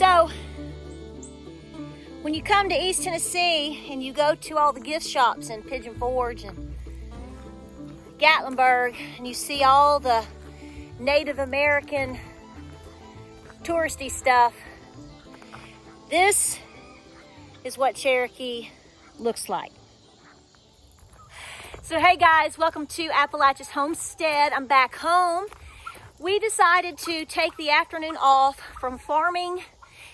So, when you come to East Tennessee and you go to all the gift shops in Pigeon Forge and Gatlinburg, and you see all the Native American touristy stuff, this is what Cherokee looks like. So hey guys, welcome to Appalachia's Homestead. I'm back home. We decided to take the afternoon off from farming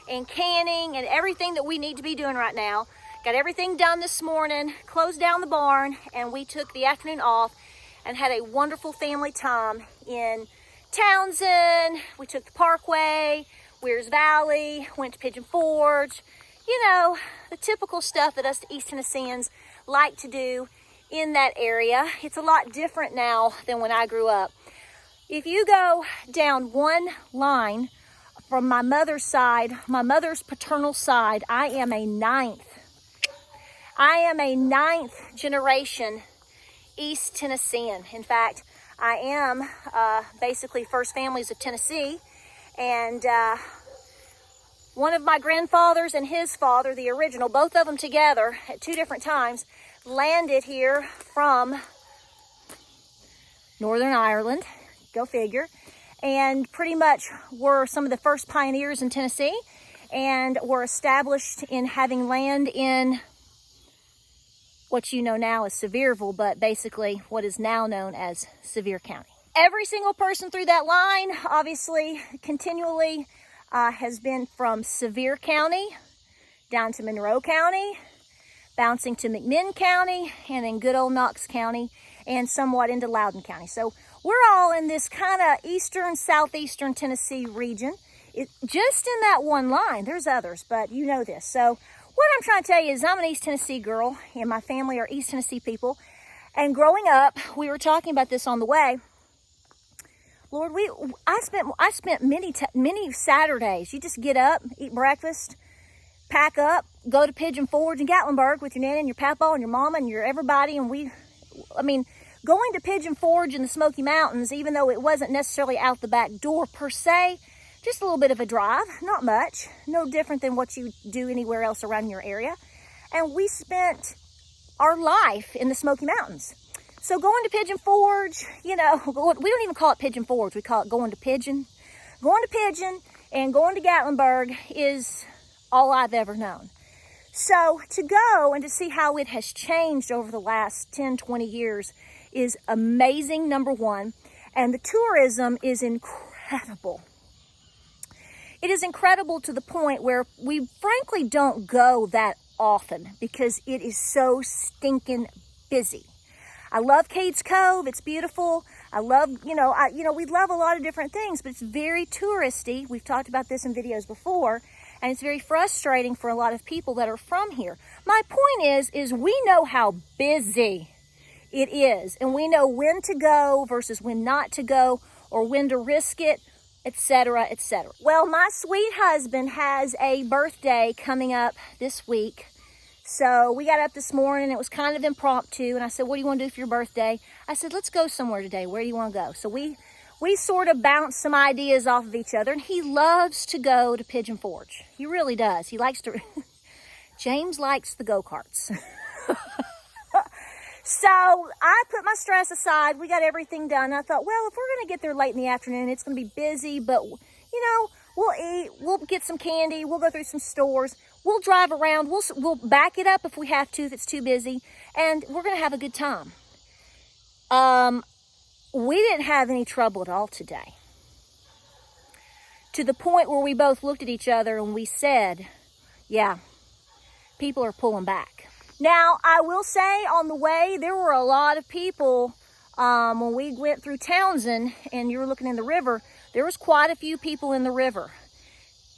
and canning and everything that we need to be doing right now. Got everything done this morning, closed down the barn, and we took the afternoon off and had a wonderful family time in Townsend. We took the Parkway, Weirs Valley, went to Pigeon Forge. You know, the typical stuff that us East Tennesseans like to do in that area. It's a lot different now than when I grew up. If you go down one line from my mother's side, my mother's paternal side, I am a ninth generation East Tennessean. In fact, I am basically First Families of Tennessee. And one of my grandfathers and his father, the original, both of them together at two different times, landed here from Northern Ireland, go figure, and pretty much were some of the first pioneers in Tennessee and were established in having land in what you know now as Sevierville, but basically what is now known as Sevier County. Every single person through that line, obviously, continually has been from Sevier County down to Monroe County, bouncing to McMinn County, and then good old Knox County, and somewhat into Loudoun County. So we're all in this kind of eastern, southeastern Tennessee region. Just in that one line. There's others, but you know this. So what I'm trying to tell you is I'm an East Tennessee girl, and my family are East Tennessee people. And growing up, we were talking about this on the way. Lord, I spent many Saturdays. You just get up, eat breakfast, pack up, go to Pigeon Forge in Gatlinburg with your nanny and your papa and your mama and your everybody. And going to Pigeon Forge in the Smoky Mountains, even though it wasn't necessarily out the back door per se, just a little bit of a drive, not much, no different than what you do anywhere else around your area. And we spent our life in the Smoky Mountains. So going to Pigeon Forge, you know, we don't even call it Pigeon Forge, we call it going to Pigeon. Going to Pigeon and going to Gatlinburg is all I've ever known. So to go and to see how it has changed over the last 10, 20 years is amazing, number one. And the tourism is incredible. It is incredible to the point where we frankly don't go that often because it is so stinking busy. I love Cades Cove. It's beautiful. I love, we love a lot of different things, but it's very touristy. We've talked about this in videos before, and it's very frustrating for a lot of people that are from here. My point is we know how busy it is, and we know when to go versus when not to go, or when to risk it, etc., etc. Well, my sweet husband has a birthday coming up this week. So we got up this morning, it was kind of impromptu, and I said, what do you want to do for your birthday? I said, let's go somewhere today. Where do you want to go? So we sort of bounced some ideas off of each other, and he loves to go to Pigeon Forge. He really does. He likes to, James likes the go-karts. So I put my stress aside. We got everything done. I thought, well, if we're going to get there late in the afternoon, it's going to be busy, but, we'll eat, we'll get some candy, we'll go through some stores, we'll drive around, we'll back it up if we have to, if it's too busy, and we're going to have a good time. We didn't have any trouble at all today. To the point where we both looked at each other and we said, yeah, people are pulling back. Now, I will say on the way, there were a lot of people when we went through Townsend and you were looking in the river, there was quite a few people in the river.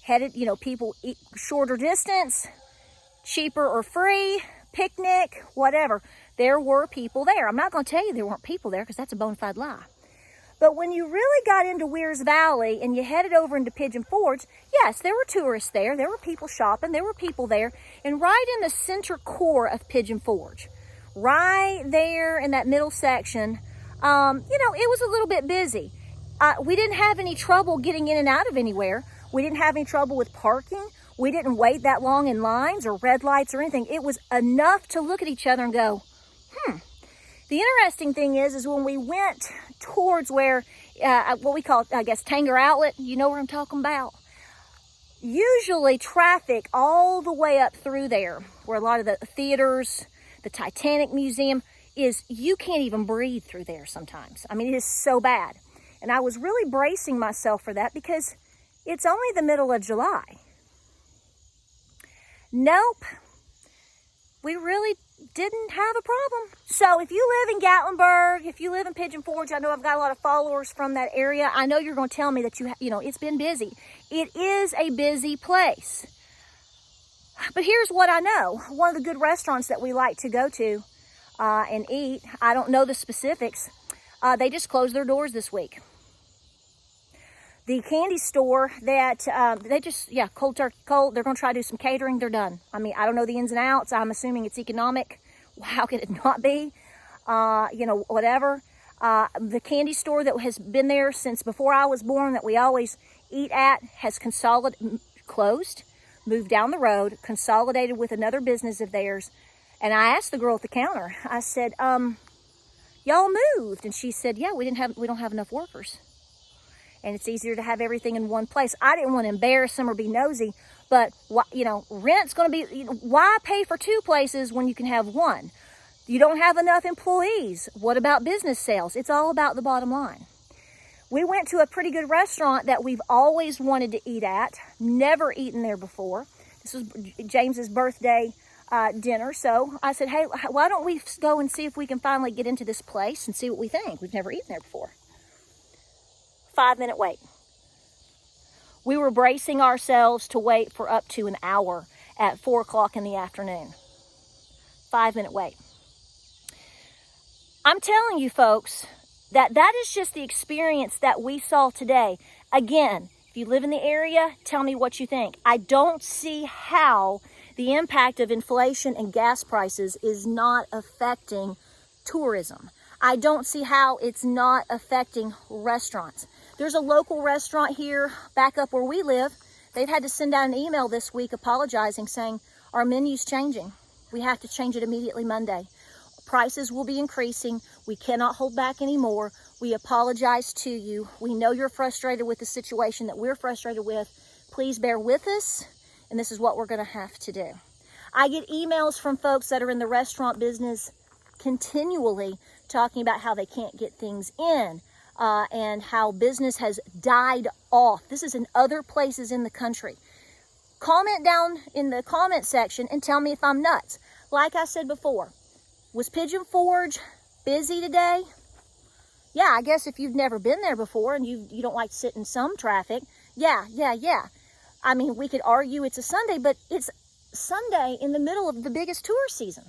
Headed, people shorter distance, cheaper or free, picnic, whatever. There were people there. I'm not going to tell you there weren't people there because that's a bona fide lie. But when you really got into Weir's Valley and you headed over into Pigeon Forge, yes, there were tourists there. There were people shopping. There were people there. And right in the center core of Pigeon Forge, right there in that middle section, it was a little bit busy. We didn't have any trouble getting in and out of anywhere. We didn't have any trouble with parking. We didn't wait that long in lines or red lights or anything. It was enough to look at each other and go, The interesting thing is when we went towards where, what we call, I guess, Tanger Outlet, you know where I'm talking about? Usually traffic all the way up through there, where a lot of the theaters, the Titanic Museum is, you can't even breathe through there sometimes. I mean, it is so bad. And I was really bracing myself for that because it's only the middle of July. Nope. We really didn't have a problem. So if you live in Gatlinburg, if you live in Pigeon Forge, I know I've got a lot of followers from that area. I know you're going to tell me that it's been busy. It is a busy place. But here's what I know. One of the good restaurants that we like to go to and eat, I don't know the specifics, they just closed their doors this week. The candy store that cold turkey, they're going to try to do some catering. They're done. I mean, I don't know the ins and outs. I'm assuming it's economic. How could it not be? Whatever. The candy store that has been there since before I was born that we always eat at has closed, moved down the road, consolidated with another business of theirs. And I asked the girl at the counter, I said, y'all moved? And she said, yeah, we don't have enough workers. And it's easier to have everything in one place. I didn't want to embarrass them or be nosy, but rent's going to be, why pay for two places when you can have one? You don't have enough employees. What about business sales? It's all about the bottom line. We went to a pretty good restaurant that we've always wanted to eat at, never eaten there before. This was James's birthday dinner. So I said, hey, why don't we go and see if we can finally get into this place and see what we think? We've never eaten there before. 5-minute wait. We were bracing ourselves to wait for up to an hour at 4 o'clock in the afternoon. 5-minute wait. I'm telling you folks that is just the experience that we saw today. Again, if you live in the area, tell me what you think. I don't see how the impact of inflation and gas prices is not affecting tourism. I don't see how it's not affecting restaurants. There's a local restaurant here back up where we live. They've had to send out an email this week apologizing, saying our menu's changing. We have to change it immediately Monday. Prices will be increasing. We cannot hold back anymore. We apologize to you. We know you're frustrated with the situation that we're frustrated with. Please bear with us, and this is what we're going to have to do. I get emails from folks that are in the restaurant business continually talking about how they can't get things in. And how business has died off. This is in other places in the country. Comment down in the comment section and tell me if I'm nuts. Like I said before, was Pigeon Forge busy today? Yeah, I guess if you've never been there before and you don't like to sit in some traffic, yeah. I mean, we could argue it's a Sunday, but it's Sunday in the middle of the biggest tour season.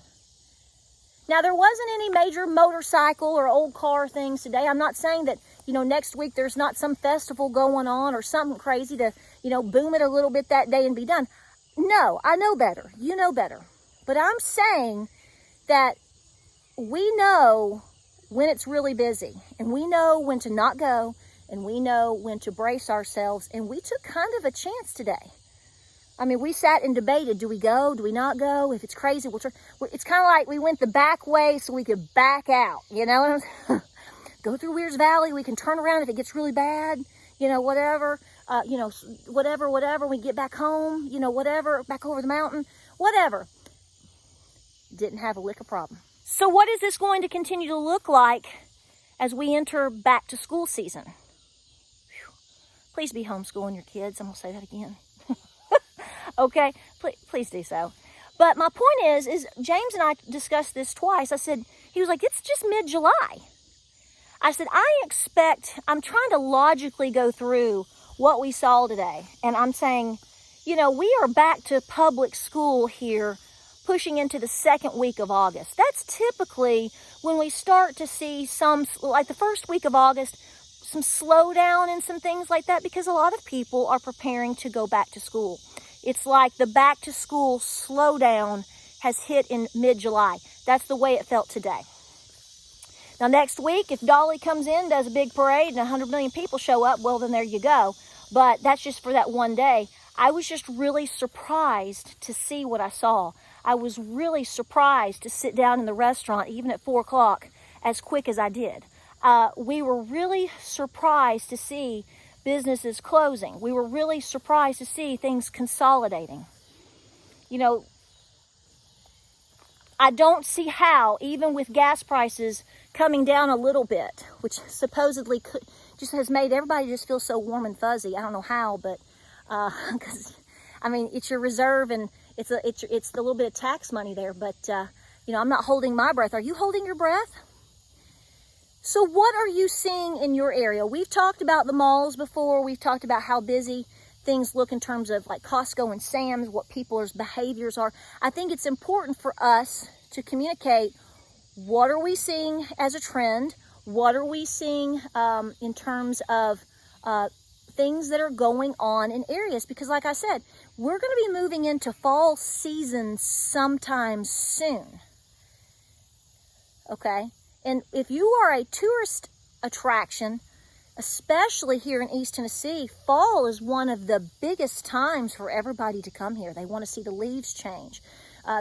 Now, there wasn't any major motorcycle or old car things today. I'm not saying that, next week there's not some festival going on or something crazy to, boom it a little bit that day and be done. No, I know better. You know better. But I'm saying that we know when it's really busy, and we know when to not go, and we know when to brace ourselves, and we took kind of a chance today. I mean, we sat and debated, do we go, do we not go? If it's crazy, we'll try. It's kind of like we went the back way so we could back out, Go through Weir's Valley, we can turn around if it gets really bad, whatever. Whatever, we get back home, whatever, back over the mountain, whatever. Didn't have a lick of problem. So what is this going to continue to look like as we enter back to school season? Whew. Please be homeschooling your kids. I'm going to say that again. Okay, please do so. But my point is James and I discussed this twice. I said, he was like, it's just mid-July. I said, I'm trying to logically go through what we saw today. And I'm saying, we are back to public school here pushing into the second week of August. That's typically when we start to see some, like the first week of August, some slowdown and some things like that, because a lot of people are preparing to go back to school. It's like the back to school slowdown has hit in mid-July. That's the way it felt today. Now next week, if Dolly comes in, does a big parade, and 100 million people show up, well then there you go. But that's just for that one day. I was just really surprised to see what I saw. I was really surprised to sit down in the restaurant, even at 4 o'clock, as quick as I did. We were really surprised to see businesses closing. We were really surprised to see things consolidating. You know, I don't see how, even with gas prices coming down a little bit, which supposedly just has made everybody just feel so warm and fuzzy. I don't know how, but because I mean, it's your reserve, and it's the little bit of tax money there. But you know, I'm not holding my breath. Are you holding your breath? So what are you seeing in your area? We've talked about the malls before. We've talked about how busy things look in terms of like Costco and Sam's, what people's behaviors are. I think it's important for us to communicate, what are we seeing as a trend? What are we seeing in terms of things that are going on in areas? Because like I said, we're going to be moving into fall season sometime soon. Okay? And if you are a tourist attraction, especially here in East Tennessee, fall is one of the biggest times for everybody to come here. They want to see the leaves change.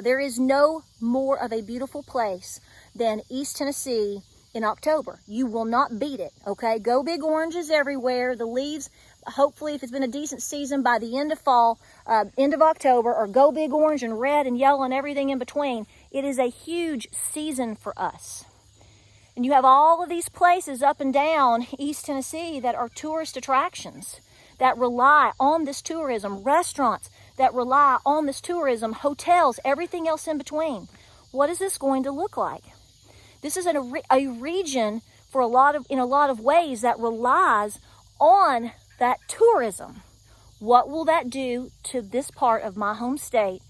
There is no more of a beautiful place than East Tennessee in October. You will not beat it, okay? Go big oranges everywhere. The leaves, hopefully, if it's been a decent season, by the end of fall, end of October, or go big orange and red and yellow and everything in between. It is a huge season for us. And you have all of these places up and down East Tennessee that are tourist attractions that rely on this tourism, restaurants that rely on this tourism, hotels, everything else in between. What is this going to look like? This is a region in a lot of ways that relies on that tourism. What will that do to this part of my home state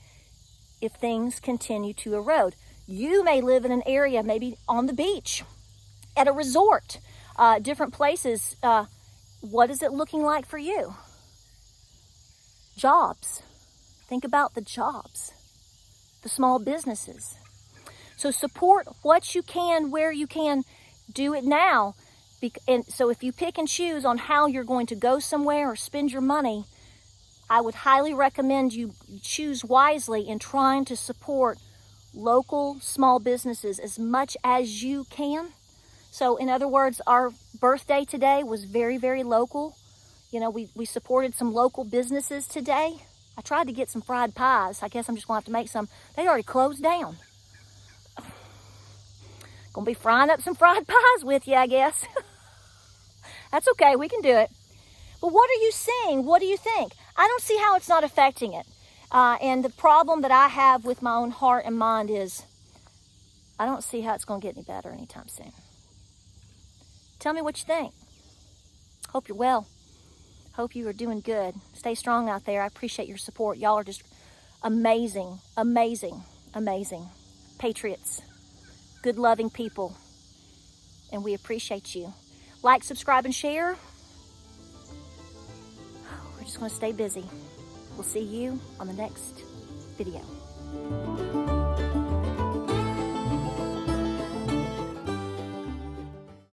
if things continue to erode? You may live in an area, maybe on the beach, at a resort, different places. What is it looking like for you? Jobs. Think about the jobs, the small businesses. So support what you can, where you can. Do it now. And so if you pick and choose on how you're going to go somewhere or spend your money, I would highly recommend you choose wisely in trying to support local small businesses as much as you can. So in other words, our birthday today was very, very local. You know, we supported some local businesses today. I tried to get some fried pies. I guess I'm just going to have to make some. They already closed down. Going to be frying up some fried pies with you, I guess. That's okay. We can do it. But what are you seeing? What do you think? I don't see how it's not affecting it. And the problem that I have with my own heart and mind is I don't see how it's going to get any better anytime soon. Tell me what you think. Hope you're well. Hope you are doing good. Stay strong out there. I appreciate your support. Y'all are just amazing, amazing, amazing patriots, good, loving people, and we appreciate you. Like, subscribe, and share. We're just going to stay busy. We'll see you on the next video.